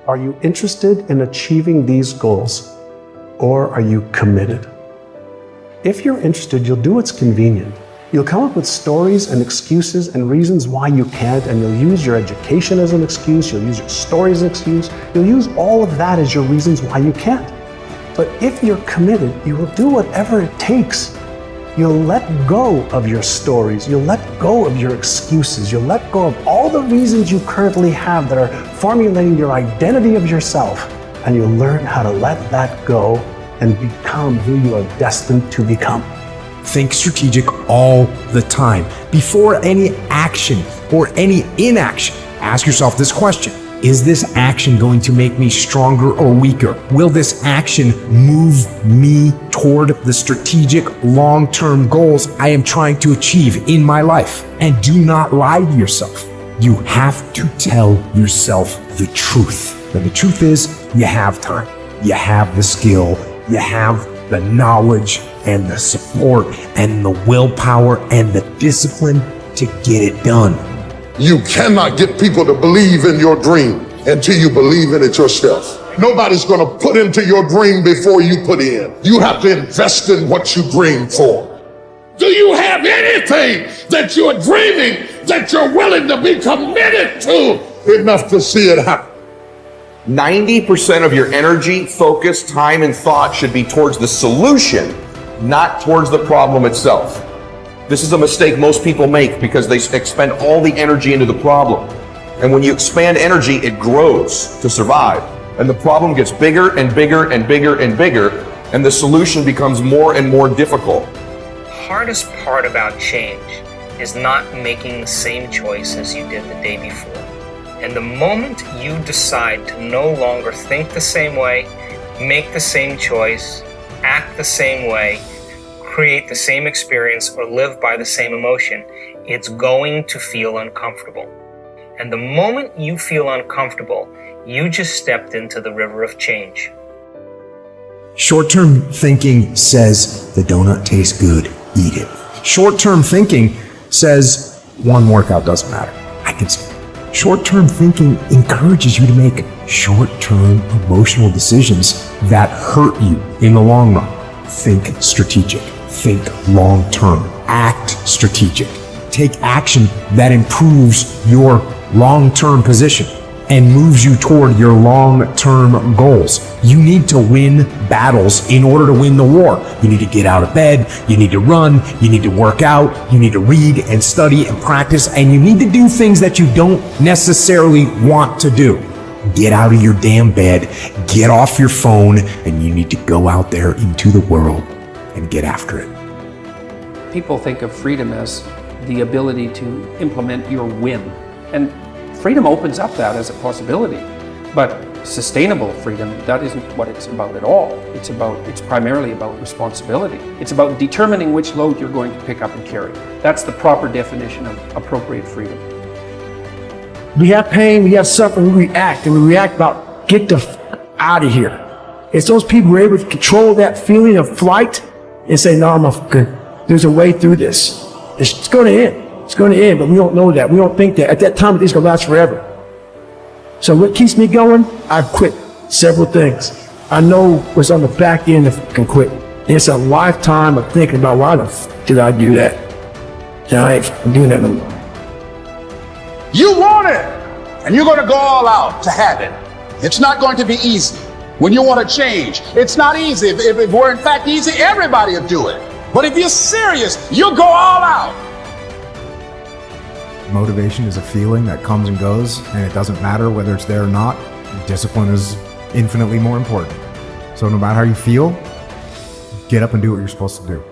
Are you interested in achieving these goals, or are you committed? If you're interested, you'll do what's convenient. You'll come up with stories and excuses and reasons why you can't, and you'll use your education as an excuse, you'll use your story as an excuse, you'll use all of that as your reasons why you can't. But if you're committed, you will do whatever it takes. You'll let go of your stories, you'll let go of your excuses, you'll let go of all the reasons you currently have that are formulating your identity of yourself, and you'll learn how to let that go and become who you are destined to become. Think strategic all the time. Before any action or any inaction, ask yourself this question. Is this action going to make me stronger or weaker? Will this action move me toward the strategic long-term goals I am trying to achieve in my life? And do not lie to yourself. You have to tell yourself the truth. And the truth is, you have time. You have the skill. You have the knowledge and the support and the willpower and the discipline to get it done. You cannot get people to believe in your dream until you believe in it yourself. Nobody's going to put into your dream before you put in. You have to invest in what you dream for. Do you have anything that you're dreaming that you're willing to be committed to enough to see it happen? 90% of your energy, focus, time, and thought should be towards the solution, not towards the problem itself. This is a mistake most people make because they expend all the energy into the problem. And when you expand energy, it grows to survive. And the problem gets bigger and bigger and bigger and bigger, and the solution becomes more and more difficult. The hardest part about change is not making the same choice as you did the day before. And the moment you decide to no longer think the same way, make the same choice, act the same way, create the same experience, or live by the same emotion, it's going to feel uncomfortable. And the moment you feel uncomfortable, you just stepped into the river of change. Short-term thinking says the donut tastes good, eat it. Short-term thinking says one workout doesn't matter. I can see. Short-term thinking encourages you to make short-term emotional decisions that hurt you in the long run. Think strategic. Think long-term. Act strategic. Take action that improves your long-term position and moves you toward your long-term goals. You need to win battles in order to win the war. You need to get out of bed, you need to run, you need to work out, you need to read and study and practice, and you need to do things that you don't necessarily want to do. Get out of your damn bed, get off your phone, and you need to go out there into the world and get after it. People think of freedom as the ability to implement your whim. And freedom opens up that as a possibility. But sustainable freedom, that isn't what it's about at all. It's primarily about responsibility. It's about determining which load you're going to pick up and carry. That's the proper definition of appropriate freedom. We have pain, we have suffering, we react, and we react about get the out of here. It's those people who are able to control that feeling of flight and say, no, I'm good. There's a way through this. It's going to end. It's going to end, but we don't know that. We don't think that. At that time, it's going to last forever. So what keeps me going? I've quit several things. I know what's on the back end if I can quit. It's a lifetime of thinking about why the f did I do that? And I ain't doing that no more. You want it, and you're going to go all out to have it. It's not going to be easy. When you want to change, it's not easy. If it were in fact easy, everybody would do it. But if you're serious, you'll go all out. Motivation is a feeling that comes and goes, and it doesn't matter whether it's there or not. Discipline is infinitely more important. So no matter how you feel, get up and do what you're supposed to do.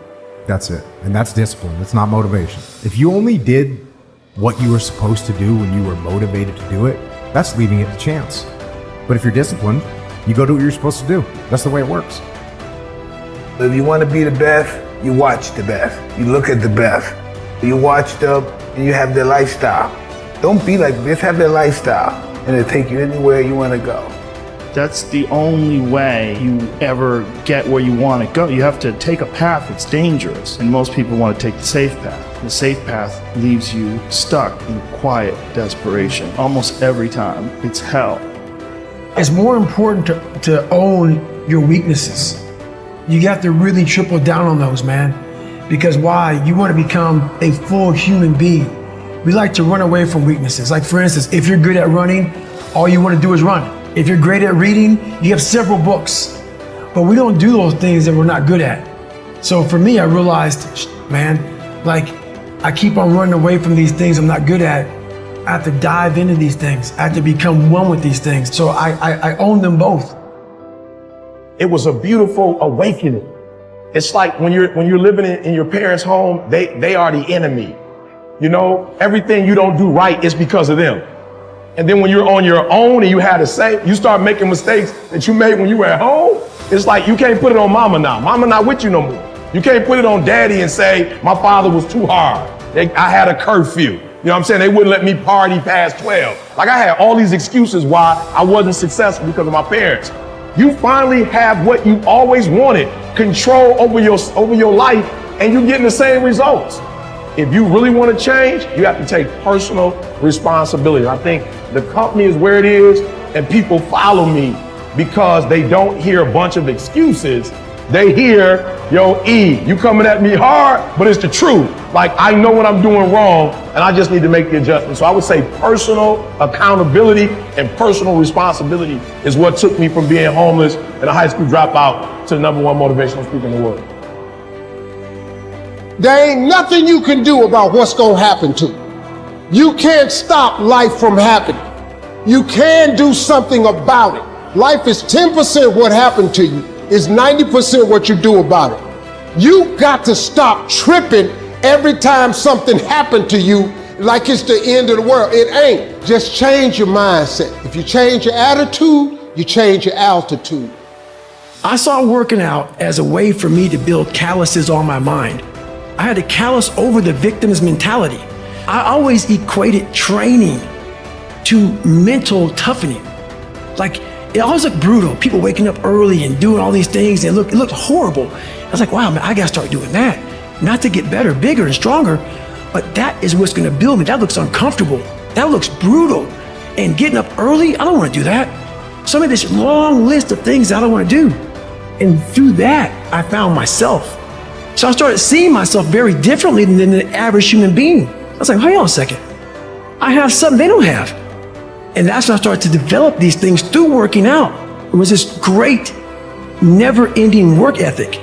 That's it. And that's discipline. It's not motivation. If you only did what you were supposed to do when you were motivated to do it, that's leaving it to chance. But if you're disciplined, you go do what you're supposed to do. That's the way it works. If you want to be the best, you watch the best. You look at the best. You watch them and you have their lifestyle. Don't be like this, have their lifestyle, and it'll take you anywhere you want to go. That's the only way you ever get where you want to go. You have to take a path that's dangerous, and most people want to take the safe path. The safe path leaves you stuck in quiet desperation. Almost every time, it's hell. It's more important to own your weaknesses. You got to really triple down on those, man. Because why? You want to become a full human being. We like to run away from weaknesses. Like for instance, if you're good at running, all you want to do is run. If you're great at reading, you have several books. But we don't do those things that we're not good at. So for me, I realized, man, like I keep on running away from these things I'm not good at. I have to dive into these things. I have to become one with these things. So I own them both. It was a beautiful awakening. It's like when you're living in your parents' home, they are the enemy. You know, everything you don't do right is because of them. And then when you're on your own and you had to say, you start making mistakes that you made when you were at home, it's like you can't put it on mama now. Mama not with you no more. You can't put it on daddy and say, my father was too hard. I had a curfew. You know what I'm saying? They wouldn't let me party past 12. Like I had all these excuses why I wasn't successful because of my parents. You finally have what you always wanted, control over your life, and you're getting the same results. If you really want to change, you have to take personal responsibility. I think the company is where it is, and people follow me because they don't hear a bunch of excuses. They hear, yo, E, you coming at me hard, but it's the truth. Like, I know what I'm doing wrong, and I just need to make the adjustment. So I would say personal accountability and personal responsibility is what took me from being homeless and a high school dropout to the #1 motivational speaker in the world. There ain't nothing you can do about what's gonna happen to you. You can't stop life from happening. You can do something about it. Life is 10% what happened to you. It's 90% what you do about it. You got to stop tripping every time something happened to you like it's the end of the world. It ain't. Just change your mindset. If you change your attitude, you change your altitude. I saw working out as a way for me to build calluses on my mind. I had to callous over the victim's mentality. I always equated training to mental toughening. Like, it always looked brutal. People waking up early and doing all these things, and it looked horrible. I was like, wow, man, I gotta start doing that. Not to get better, bigger, and stronger, but that is what's gonna build me. That looks uncomfortable. That looks brutal. And getting up early, I don't wanna do that. So I made this long list of things I don't wanna do. And through that, I found myself. So I started seeing myself very differently than the average human being. I was like, hold on a second. I have something they don't have. And that's when I started to develop these things through working out. It was this great, never-ending work ethic.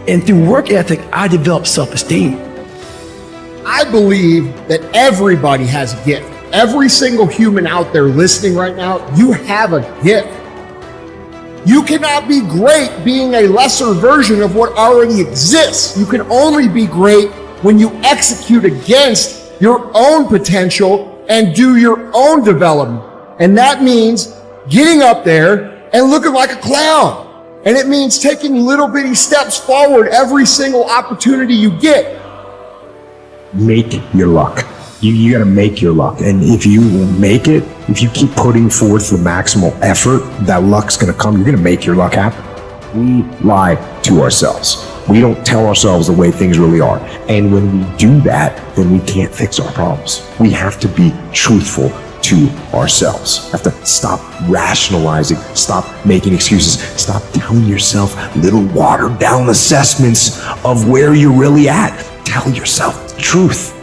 And through work ethic, I developed self-esteem. I believe that everybody has a gift. Every single human out there listening right now, you have a gift. You cannot be great being a lesser version of what already exists. You can only be great when you execute against your own potential and do your own development. And that means getting up there and looking like a clown. And it means taking little bitty steps forward every single opportunity you get. Make your luck. You gotta make your luck. And if you make it, if you keep putting forth the maximal effort, that luck's gonna come. You're gonna make your luck happen. We lie to ourselves. We don't tell ourselves the way things really are. And when we do that, then we can't fix our problems. We have to be truthful to ourselves. Have to stop rationalizing, stop making excuses, stop telling yourself little watered down assessments of where you're really at. Tell yourself the truth.